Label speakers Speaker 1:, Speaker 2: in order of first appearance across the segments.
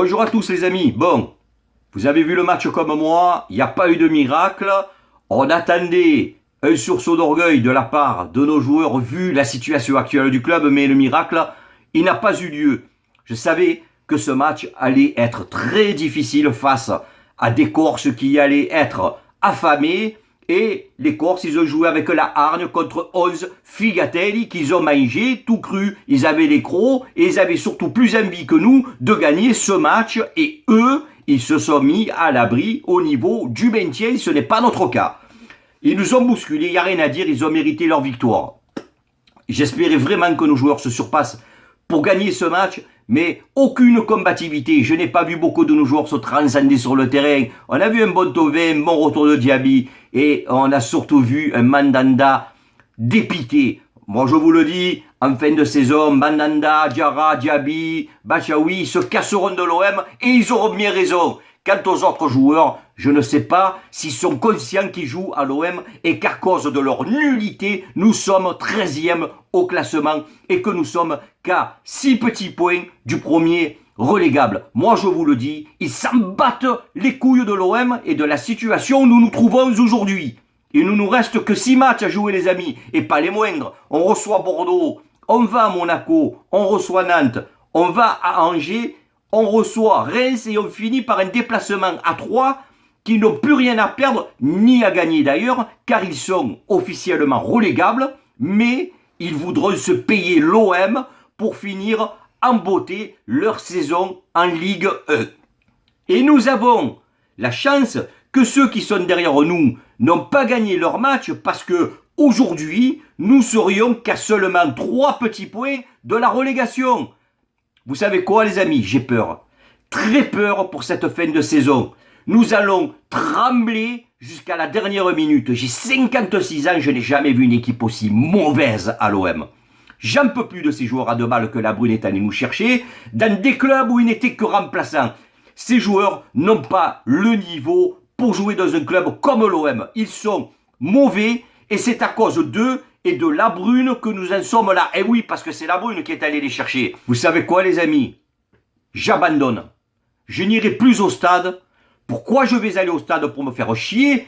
Speaker 1: Bonjour à tous les amis. Bon, vous avez vu le match comme moi, il n'y a pas eu de miracle. On attendait un sursaut d'orgueil de la part de nos joueurs vu la situation actuelle du club, mais le miracle, il n'a pas eu lieu. Je savais que ce match allait être très difficile face à des Corses qui allaient être affamés. Et les Corses, ils ont joué avec la hargne contre 11 Figatelli qu'ils ont mangé tout cru. Ils avaient les crocs et ils avaient surtout plus envie que nous de gagner ce match. Et eux, ils se sont mis à l'abri au niveau du maintien. Ce n'est pas notre cas. Ils nous ont bousculés, il n'y a rien à dire, ils ont mérité leur victoire. J'espérais vraiment que nos joueurs se surpassent pour gagner ce match, mais aucune combativité. Je n'ai pas vu beaucoup de nos joueurs se transcender sur le terrain. On a vu un bon Thauvin, un bon retour de Diaby, et on a surtout vu un Mandanda dépité. Moi, je vous le dis, en fin de saison, Mandanda, Diarra, Diaby, Bachaoui se casseront de l'OM et ils auront bien raison. Quant aux autres joueurs, je ne sais pas s'ils sont conscients qu'ils jouent à l'OM et qu'à cause de leur nullité, nous sommes 13e au classement et que nous sommes qu'à 6 petits points du premier relégable. Moi, je vous le dis, ils s'en battent les couilles de l'OM et de la situation où nous nous trouvons aujourd'hui. Il ne nous reste que 6 matchs à jouer, les amis, et pas les moindres. On reçoit Bordeaux, on va à Monaco, on reçoit Nantes, on va à Angers, on reçoit Reims et on finit par un déplacement à 3 qui n'ont plus rien à perdre, ni à gagner d'ailleurs, car ils sont officiellement relégables, mais ils voudront se payer l'OM pour finir en beauté leur saison en Ligue 1. Et nous avons la chance que ceux qui sont derrière nous n'ont pas gagné leur match parce que aujourd'hui, nous serions qu'à seulement 3 petits points de la relégation. Vous savez quoi les amis? J'ai peur. Très peur pour cette fin de saison. Nous allons trembler jusqu'à la dernière minute. J'ai 56 ans, je n'ai jamais vu une équipe aussi mauvaise à l'OM. J'en peux plus de ces joueurs à 2 balles que la Brune est allée nous chercher dans des clubs où ils n'étaient que remplaçants. Ces joueurs n'ont pas le niveau pour jouer dans un club comme l'OM. Ils sont mauvais et c'est à cause d'eux et de la Brune que nous en sommes là. Et oui, parce que c'est la Brune qui est allée les chercher. Vous savez quoi les amis? J'abandonne. Je n'irai plus au stade. Pourquoi je vais aller au stade? Pour me faire chier?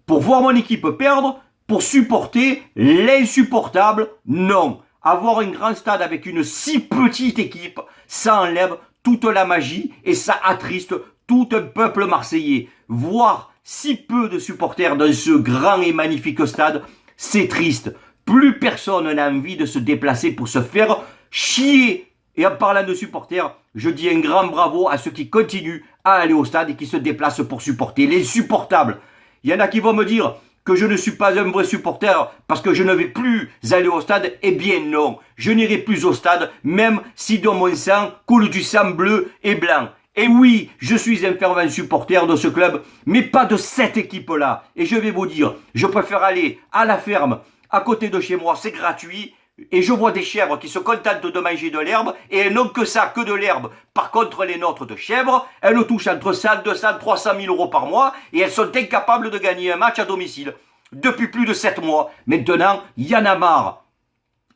Speaker 1: Pour voir mon équipe perdre? Pour supporter l'insupportable? Non. Avoir un grand stade avec une si petite équipe, ça enlève toute la magie et ça attriste tout un peuple marseillais. Voir si peu de supporters dans ce grand et magnifique stade, c'est triste. Plus personne n'a envie de se déplacer pour se faire chier. Et en parlant de supporters, je dis un grand bravo à ceux qui continuent à aller au stade et qui se déplacent pour supporter. Les supportables. Il y en a qui vont me dire que je ne suis pas un vrai supporter parce que je ne vais plus aller au stade. Eh bien non, je n'irai plus au stade même si dans mon sang coule du sang bleu et blanc. Et oui, je suis un fervent supporter de ce club, mais pas de cette équipe-là. Et je vais vous dire, je préfère aller à la ferme, à côté de chez moi, c'est gratuit. Et je vois des chèvres qui se contentent de manger de l'herbe, et elles n'ont que ça, que de l'herbe. Par contre, les nôtres de chèvres, elles nous touchent entre 100, 200, 300 000 euros par mois, et elles sont incapables de gagner un match à domicile. Depuis plus de 7 mois. Maintenant, il y en a marre.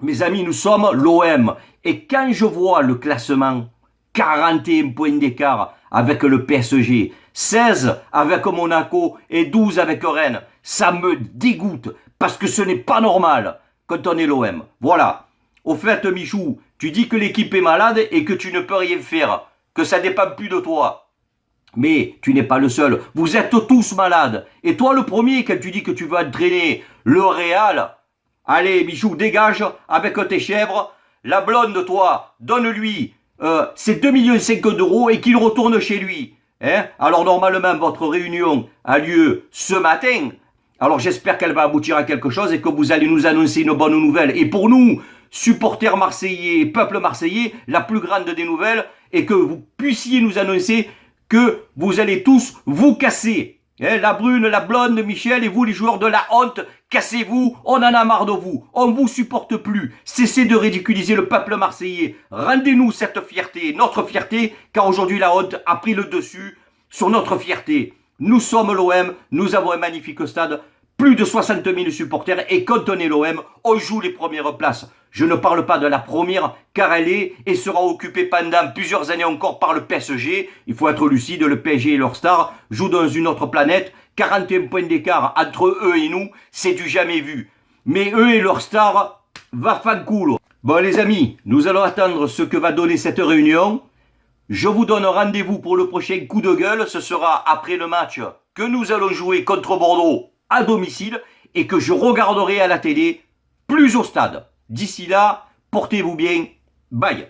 Speaker 1: Mes amis, nous sommes l'OM. Et quand je vois le classement, 41 points d'écart avec le PSG, 16 avec Monaco et 12 avec Rennes, ça me dégoûte parce que ce n'est pas normal quand on est l'OM. Voilà. Au fait, Michou, tu dis que l'équipe est malade et que tu ne peux rien faire, que ça dépend plus de toi. Mais tu n'es pas le seul. Vous êtes tous malades. Et toi, le premier, quand tu dis que tu veux entraîner le Real, allez, Michou, dégage avec tes chèvres. La blonde, toi, donne-lui c'est 2,5 millions d'euros et qu'il retourne chez lui. Hein? Alors normalement, votre réunion a lieu ce matin. Alors j'espère qu'elle va aboutir à quelque chose et que vous allez nous annoncer une bonne nouvelle. Et pour nous, supporters marseillais, peuple marseillais, la plus grande des nouvelles est que vous puissiez nous annoncer que vous allez tous vous casser. Hein, la brune, la blonde, Michel et vous les joueurs de la honte, cassez-vous, on en a marre de vous, on vous supporte plus, cessez de ridiculiser le peuple marseillais, rendez-nous cette fierté, notre fierté, car aujourd'hui la honte a pris le dessus sur notre fierté. Nous sommes l'OM, nous avons un magnifique stade, plus de 60 000 supporters et quand on est l'OM, on joue les premières places. Je ne parle pas de la première car elle est et sera occupée pendant plusieurs années encore par le PSG. Il faut être lucide, le PSG et leur star jouent dans une autre planète. 41 points d'écart entre eux et nous, c'est du jamais vu. Mais eux et leur star, va fanculo. Bon les amis, nous allons attendre ce que va donner cette réunion. Je vous donne rendez-vous pour le prochain coup de gueule. Ce sera après le match que nous allons jouer contre Bordeaux à domicile et que je regarderai à la télé, plus au stade. D'ici là, portez-vous bien. Bye.